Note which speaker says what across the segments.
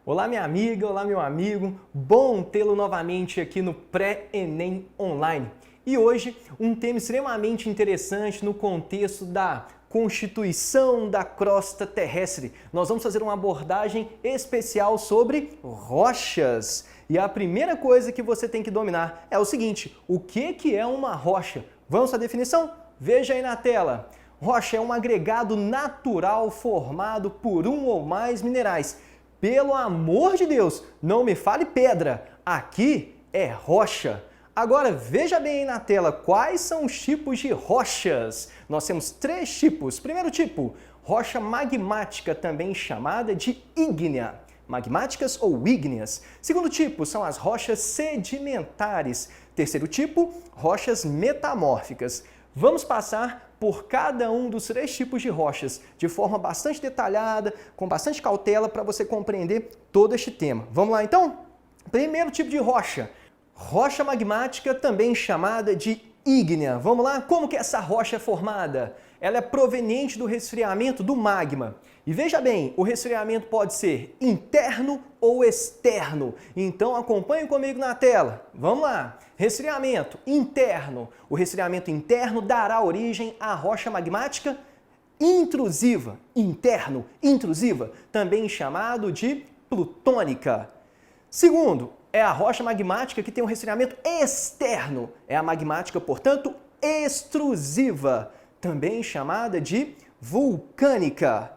Speaker 1: Olá, minha amiga, olá, meu amigo. Bom tê-lo novamente aqui no Pré-ENEM Online. E hoje, um tema extremamente interessante no contexto da constituição da crosta terrestre. Nós vamos fazer uma abordagem especial sobre rochas. E a primeira coisa que você tem que dominar é o seguinte: o que é uma rocha? Vamos à definição? Veja aí na tela. Rocha é um agregado natural formado por um ou mais minerais. Pelo amor de Deus, não me fale pedra, aqui é rocha. Agora veja bem aí na tela quais são os tipos de rochas. Nós temos 3 tipos. Primeiro tipo, rocha magmática, também chamada de ígnea. Magmáticas ou ígneas. Segundo tipo, são as rochas sedimentares. Terceiro tipo, rochas metamórficas. Vamos passar por cada um dos 3 tipos de rochas, de forma bastante detalhada, com bastante cautela, para você compreender todo este tema. Vamos lá então? Primeiro tipo de rocha, rocha magmática, também chamada de ígnea. Vamos lá? Como que essa rocha é formada? Ela é proveniente do resfriamento do magma. E veja bem, o resfriamento pode ser interno ou externo. Então acompanhe comigo na tela. Vamos lá. Resfriamento interno. O resfriamento interno dará origem à rocha magmática intrusiva. Interno, intrusiva, também chamado de plutônica. Segundo, é a rocha magmática que tem um resfriamento externo. É a magmática, portanto, extrusiva, também chamada de vulcânica.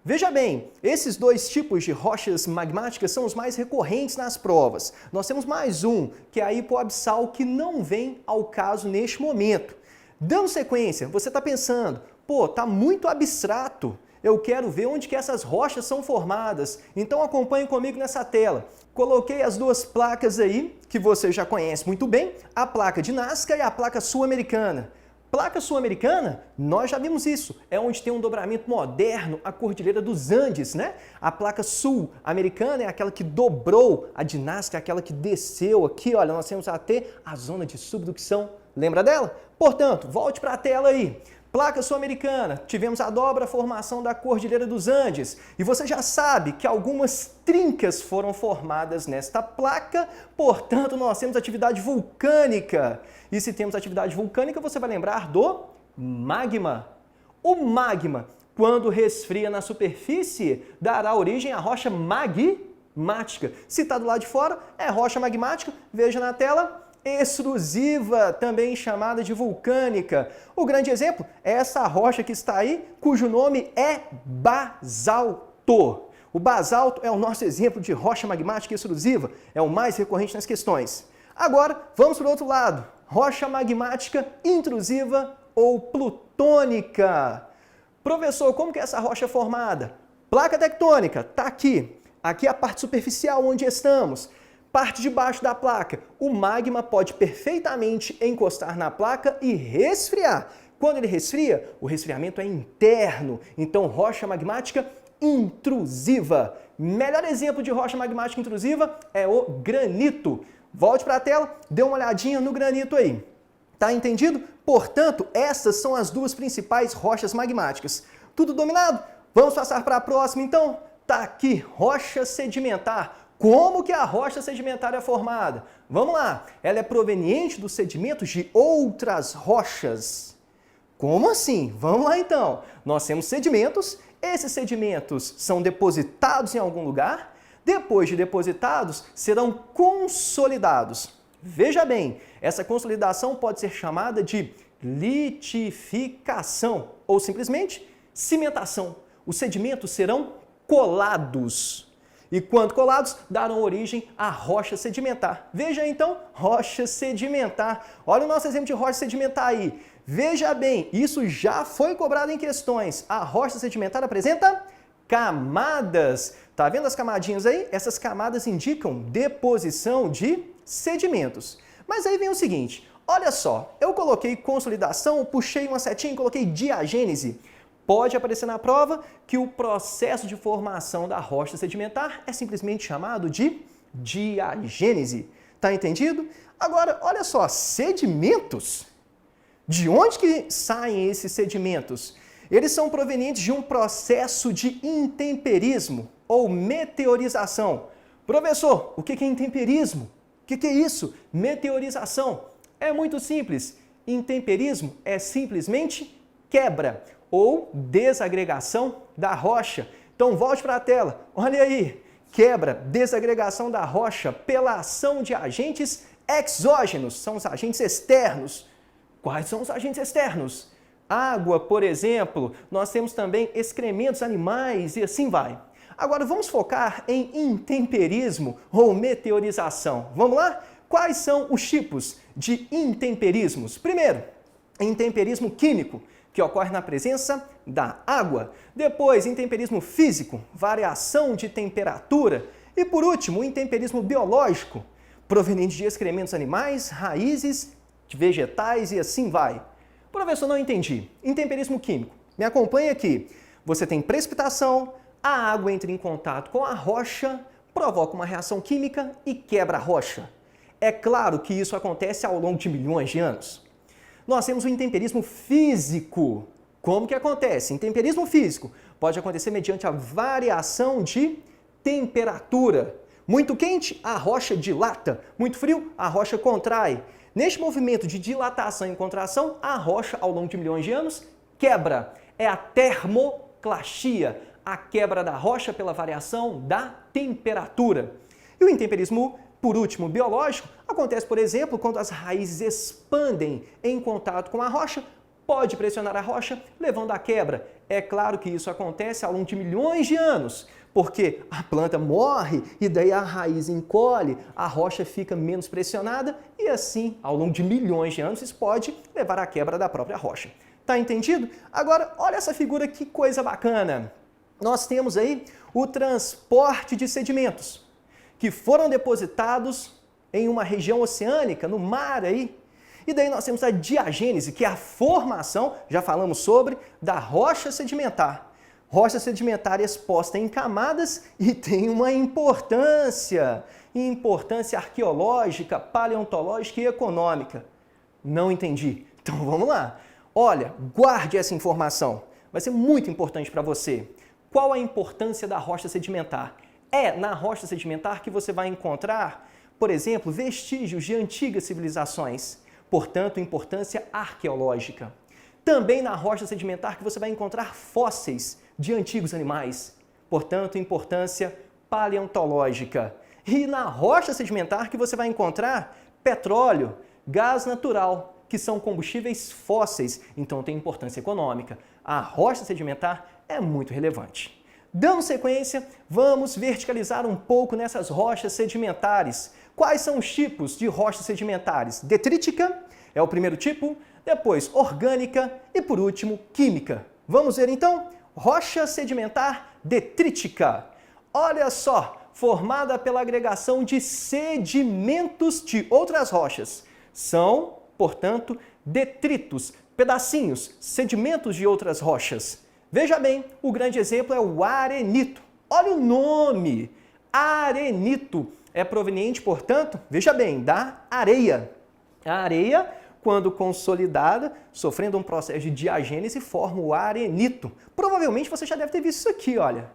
Speaker 1: Veja bem, esses 2 tipos de rochas magmáticas são os mais recorrentes nas provas. Nós temos mais um, que é a hipoabissal, que não vem ao caso neste momento. Dando sequência, você está pensando, está muito abstrato. Eu quero ver onde que essas rochas são formadas. Então acompanhe comigo nessa tela. Coloquei as 2 placas aí, que você já conhece muito bem, a placa de Nazca e a placa sul-americana. Placa sul-americana, nós já vimos isso, é onde tem um dobramento moderno, a Cordilheira dos Andes, né? A placa sul-americana é aquela que dobrou, a de Nazca é aquela que desceu aqui, olha, nós temos até a zona de subducção, lembra dela? Portanto, volte para a tela aí. Placa sul-americana, tivemos a dobra, a formação da Cordilheira dos Andes. E você já sabe que algumas trincas foram formadas nesta placa, portanto, nós temos atividade vulcânica. E se temos atividade vulcânica, você vai lembrar do magma. O magma, quando resfria na superfície, dará origem à rocha magmática. Se está do lado de fora, é rocha magmática, veja na tela. Extrusiva, também chamada de vulcânica. O grande exemplo é essa rocha que está aí, cujo nome é basalto. O basalto é o nosso exemplo de rocha magmática extrusiva, é o mais recorrente nas questões. Agora, vamos para o outro lado. Rocha magmática intrusiva ou plutônica. Professor, como que é essa rocha é formada? Placa tectônica, está aqui. Aqui é a parte superficial onde estamos. Parte de baixo da placa, o magma pode perfeitamente encostar na placa e resfriar. Quando ele resfria, o resfriamento é interno, então rocha magmática intrusiva. Melhor exemplo de rocha magmática intrusiva é o granito. Volte para a tela, dê uma olhadinha no granito aí. Tá entendido? Portanto, essas são as 2 principais rochas magmáticas. Tudo dominado? Vamos passar para a próxima então? Tá aqui, rocha sedimentar. Como que a rocha sedimentar é formada? Vamos lá, ela é proveniente dos sedimentos de outras rochas. Como assim? Vamos lá então. Nós temos sedimentos, esses sedimentos são depositados em algum lugar, depois de depositados, serão consolidados. Veja bem, essa consolidação pode ser chamada de litificação ou simplesmente cimentação. Os sedimentos serão colados. E quando colados, darão origem à rocha sedimentar. Veja então, rocha sedimentar. Olha o nosso exemplo de rocha sedimentar aí. Veja bem, isso já foi cobrado em questões. A rocha sedimentar apresenta camadas. Tá vendo as camadinhas aí? Essas camadas indicam deposição de sedimentos. Mas aí vem o seguinte, olha só, eu coloquei consolidação, puxei uma setinha e coloquei diagênese. Pode aparecer na prova que o processo de formação da rocha sedimentar é simplesmente chamado de diagênese. Tá entendido? Agora, olha só, sedimentos. De onde que saem esses sedimentos? Eles são provenientes de um processo de intemperismo ou meteorização. Professor, o que é intemperismo? O que é isso? Meteorização. É muito simples. Intemperismo é simplesmente quebra ou desagregação da rocha. Então volte para a tela. Olha aí. Quebra, desagregação da rocha pela ação de agentes exógenos. São os agentes externos. Quais são os agentes externos? Água, por exemplo. Nós temos também excrementos animais e assim vai. Agora vamos focar em intemperismo ou meteorização. Vamos lá? Quais são os tipos de intemperismos? Primeiro, intemperismo químico, que ocorre na presença da água. Depois, intemperismo físico, variação de temperatura. E por último, intemperismo biológico, proveniente de excrementos animais, raízes, vegetais e assim vai. Professor, não entendi. Intemperismo químico. Me acompanha aqui. Você tem precipitação, a água entra em contato com a rocha, provoca uma reação química e quebra a rocha. É claro que isso acontece ao longo de milhões de anos. Nós temos o intemperismo físico. Como que acontece? Intemperismo físico pode acontecer mediante a variação de temperatura. Muito quente, a rocha dilata. Muito frio, a rocha contrai. Neste movimento de dilatação e contração, a rocha, ao longo de milhões de anos, quebra. É a termoclastia, a quebra da rocha pela variação da temperatura. E o intemperismo, por último, biológico, acontece, por exemplo, quando as raízes expandem em contato com a rocha, pode pressionar a rocha, levando à quebra. É claro que isso acontece ao longo de milhões de anos, porque a planta morre e daí a raiz encolhe, a rocha fica menos pressionada e assim, ao longo de milhões de anos, isso pode levar à quebra da própria rocha. Tá entendido? Agora, olha essa figura, que coisa bacana. Nós temos aí o transporte de sedimentos que foram depositados em uma região oceânica, no mar aí. E daí nós temos a diagênese, que é a formação, já falamos sobre, da rocha sedimentar. Rocha sedimentar exposta em camadas e tem uma importância arqueológica, paleontológica e econômica. Não entendi. Então vamos lá. Olha, guarde essa informação. Vai ser muito importante para você. Qual a importância da rocha sedimentar? É na rocha sedimentar que você vai encontrar, por exemplo, vestígios de antigas civilizações, portanto, importância arqueológica. Também na rocha sedimentar que você vai encontrar fósseis de antigos animais, portanto, importância paleontológica. E na rocha sedimentar que você vai encontrar petróleo, gás natural, que são combustíveis fósseis, então tem importância econômica. A rocha sedimentar é muito relevante. Dando sequência, vamos verticalizar um pouco nessas rochas sedimentares. Quais são os tipos de rochas sedimentares? Detrítica é o primeiro tipo, depois orgânica e, por último, química. Vamos ver então? Rocha sedimentar detrítica. Olha só, formada pela agregação de sedimentos de outras rochas. São, portanto, detritos, pedacinhos, sedimentos de outras rochas. Veja bem, o grande exemplo é o arenito. Olha o nome! Arenito é proveniente, portanto, veja bem, da areia. A areia, quando consolidada, sofrendo um processo de diagênese, forma o arenito. Provavelmente você já deve ter visto isso aqui, olha.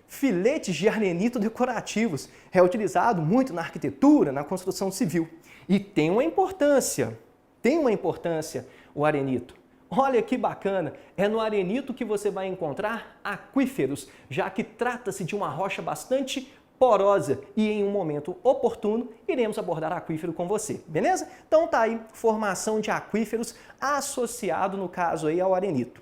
Speaker 1: Filetes de arenito decorativos. É utilizado muito na arquitetura, na construção civil. E tem uma importância o arenito. Olha que bacana, é no arenito que você vai encontrar aquíferos, já que trata-se de uma rocha bastante porosa e em um momento oportuno iremos abordar aquífero com você, beleza? Então tá aí, formação de aquíferos associado, no caso aí, ao arenito.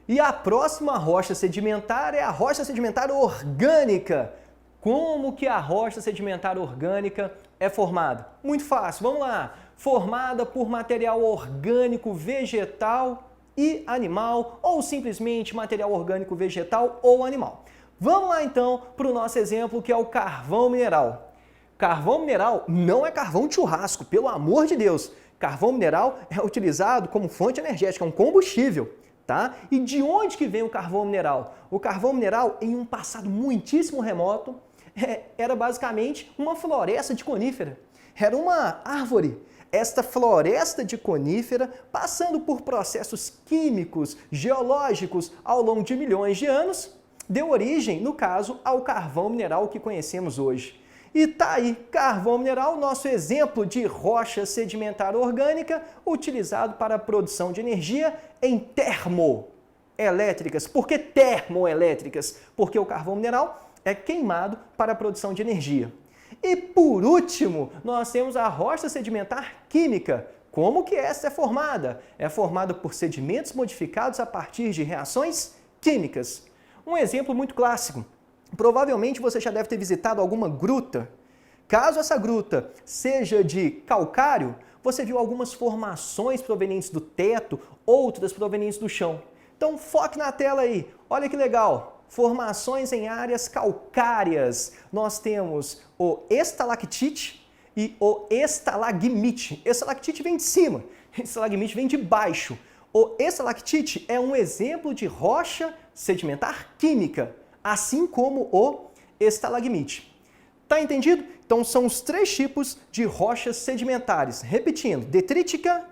Speaker 1: E a próxima rocha sedimentar é a rocha sedimentar orgânica. Como que a rocha sedimentar orgânica é formada? Muito fácil, vamos lá. Formada por material orgânico vegetal e animal, ou simplesmente material orgânico vegetal ou animal. Vamos lá então para o nosso exemplo, que é o carvão mineral. Carvão mineral não é carvão de churrasco, pelo amor de Deus. Carvão mineral é utilizado como fonte energética, é um combustível, tá? E de onde que vem o carvão mineral? O carvão mineral, em um passado muitíssimo remoto, era basicamente uma floresta de conífera. Era uma árvore. Esta floresta de conífera, passando por processos químicos, geológicos ao longo de milhões de anos, deu origem, no caso, ao carvão mineral que conhecemos hoje. E tá aí, carvão mineral, nosso exemplo de rocha sedimentar orgânica utilizado para a produção de energia em termoelétricas. Por que termoelétricas? Porque o carvão mineral é queimado para a produção de energia. E por último, nós temos a rocha sedimentar química. Como que essa é formada? É formada por sedimentos modificados a partir de reações químicas. Um exemplo muito clássico. Provavelmente você já deve ter visitado alguma gruta. Caso essa gruta seja de calcário, você viu algumas formações provenientes do teto, outras provenientes do chão. Então foque na tela aí, olha que legal! Formações em áreas calcárias. Nós temos o estalactite e o estalagmite. Estalactite vem de cima, estalagmite vem de baixo. O estalactite é um exemplo de rocha sedimentar química, assim como o estalagmite. Tá entendido? Então são os três tipos de rochas sedimentares. Repetindo, detrítica,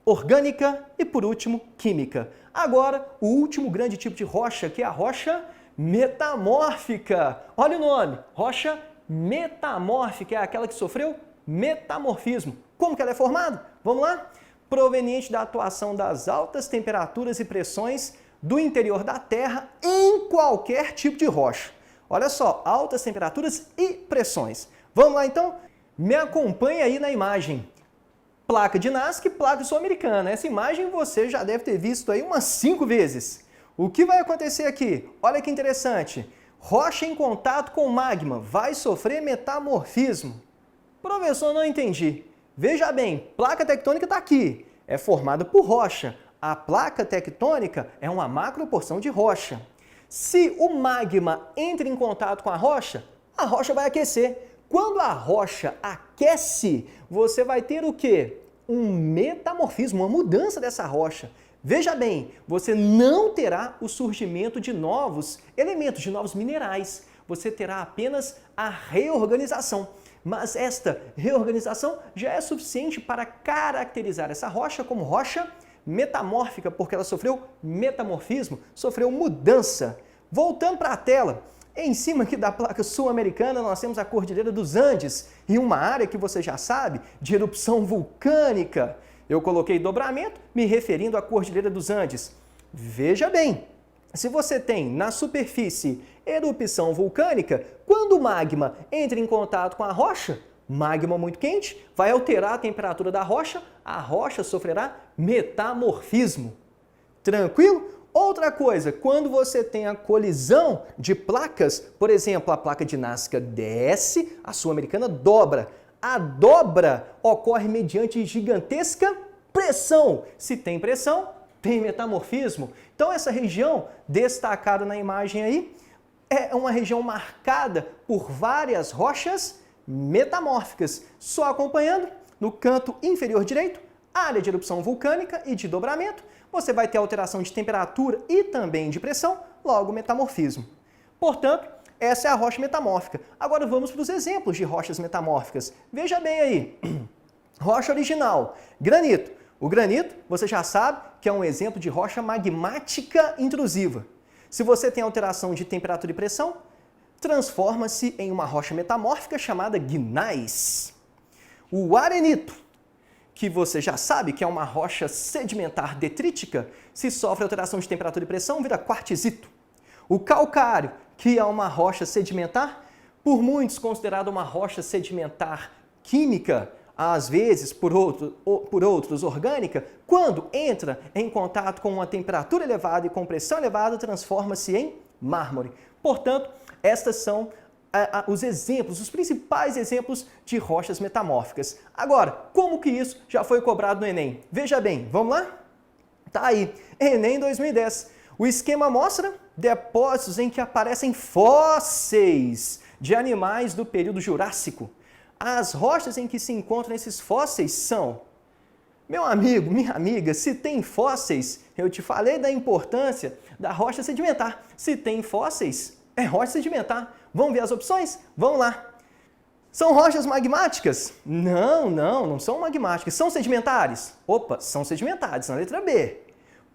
Speaker 1: orgânica e, por último, química. Agora, o último grande tipo de rocha, que é a rocha metamórfica. Olha o nome, rocha metamórfica, é aquela que sofreu metamorfismo. Como que ela é formada? Vamos lá? Proveniente da atuação das altas temperaturas e pressões do interior da Terra em qualquer tipo de rocha. Olha só, altas temperaturas e pressões. Vamos lá então? Me acompanhe aí na imagem. Placa de Nazca e placa sul-americana. Essa imagem você já deve ter visto aí umas 5 vezes. O que vai acontecer aqui? Olha que interessante. Rocha em contato com magma vai sofrer metamorfismo. Professor, não entendi. Veja bem, placa tectônica está aqui. É formada por rocha. A placa tectônica é uma macroporção de rocha. Se o magma entra em contato com a rocha vai aquecer. Quando a rocha aquece, você vai ter o quê? Um metamorfismo, uma mudança dessa rocha. Veja bem, você não terá o surgimento de novos elementos, de novos minerais. Você terá apenas a reorganização. Mas esta reorganização já é suficiente para caracterizar essa rocha como rocha metamórfica, porque ela sofreu metamorfismo, sofreu mudança. Voltando para a tela, em cima aqui da placa sul-americana nós temos a Cordilheira dos Andes e uma área que você já sabe de erupção vulcânica. Eu coloquei dobramento me referindo à Cordilheira dos Andes. Veja bem, se você tem na superfície erupção vulcânica, quando o magma entra em contato com a rocha, magma muito quente, vai alterar a temperatura da rocha, a rocha sofrerá metamorfismo. Tranquilo? Outra coisa, quando você tem a colisão de placas, por exemplo, a placa de Nazca desce, a sul-americana dobra. A dobra ocorre mediante gigantesca pressão. Se tem pressão, tem metamorfismo. Então essa região destacada na imagem aí é uma região marcada por várias rochas metamórficas. Só acompanhando, no canto inferior direito, área de erupção vulcânica e de dobramento, você vai ter alteração de temperatura e também de pressão, logo metamorfismo. Portanto, essa é a rocha metamórfica. Agora vamos para os exemplos de rochas metamórficas. Veja bem aí, rocha original, granito. O granito, você já sabe que é um exemplo de rocha magmática intrusiva. Se você tem alteração de temperatura e pressão, transforma-se em uma rocha metamórfica chamada gneiss. O arenito, que você já sabe que é uma rocha sedimentar detrítica, se sofre alteração de temperatura e pressão, vira quartzito. O calcário, que é uma rocha sedimentar, por muitos considerada uma rocha sedimentar química, às vezes por outros orgânica, quando entra em contato com uma temperatura elevada e com pressão elevada, transforma-se em mármore. Portanto, estas são os exemplos, os principais exemplos de rochas metamórficas. Agora, como que isso já foi cobrado no Enem? Veja bem, vamos lá? Tá aí, Enem 2010. O esquema mostra depósitos em que aparecem fósseis de animais do período Jurássico. As rochas em que se encontram esses fósseis são... Meu amigo, minha amiga, se tem fósseis, eu te falei da importância da rocha sedimentar. Se tem fósseis, é rocha sedimentar. Vamos ver as opções? Vamos lá. São rochas magmáticas? Não são magmáticas. São sedimentares? Opa, são sedimentares, na letra B.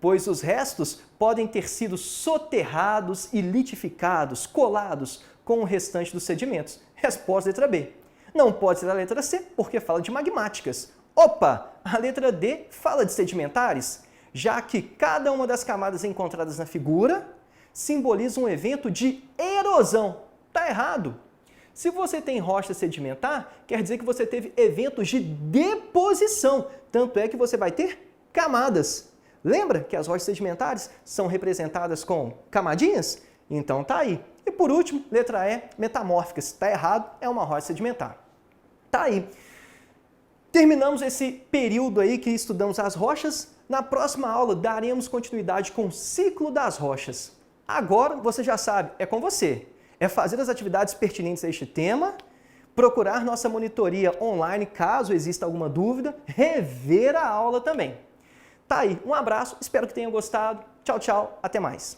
Speaker 1: Pois os restos podem ter sido soterrados e litificados, colados com o restante dos sedimentos. Resposta letra B. Não pode ser a letra C, porque fala de magmáticas. Opa, a letra D fala de sedimentares, já que cada uma das camadas encontradas na figura simboliza um evento de erosão. Tá errado. Se você tem rocha sedimentar, quer dizer que você teve eventos de deposição, tanto é que você vai ter camadas. Lembra que as rochas sedimentares são representadas com camadinhas? Então tá aí. E por último, letra E, metamórficas. Tá errado, é uma rocha sedimentar. Tá aí. Terminamos esse período aí que estudamos as rochas. Na próxima aula daremos continuidade com o ciclo das rochas. Agora você já sabe, é com você. É fazer as atividades pertinentes a este tema, procurar nossa monitoria online caso exista alguma dúvida, rever a aula também. Tá aí, um abraço, espero que tenham gostado. Tchau, tchau, até mais.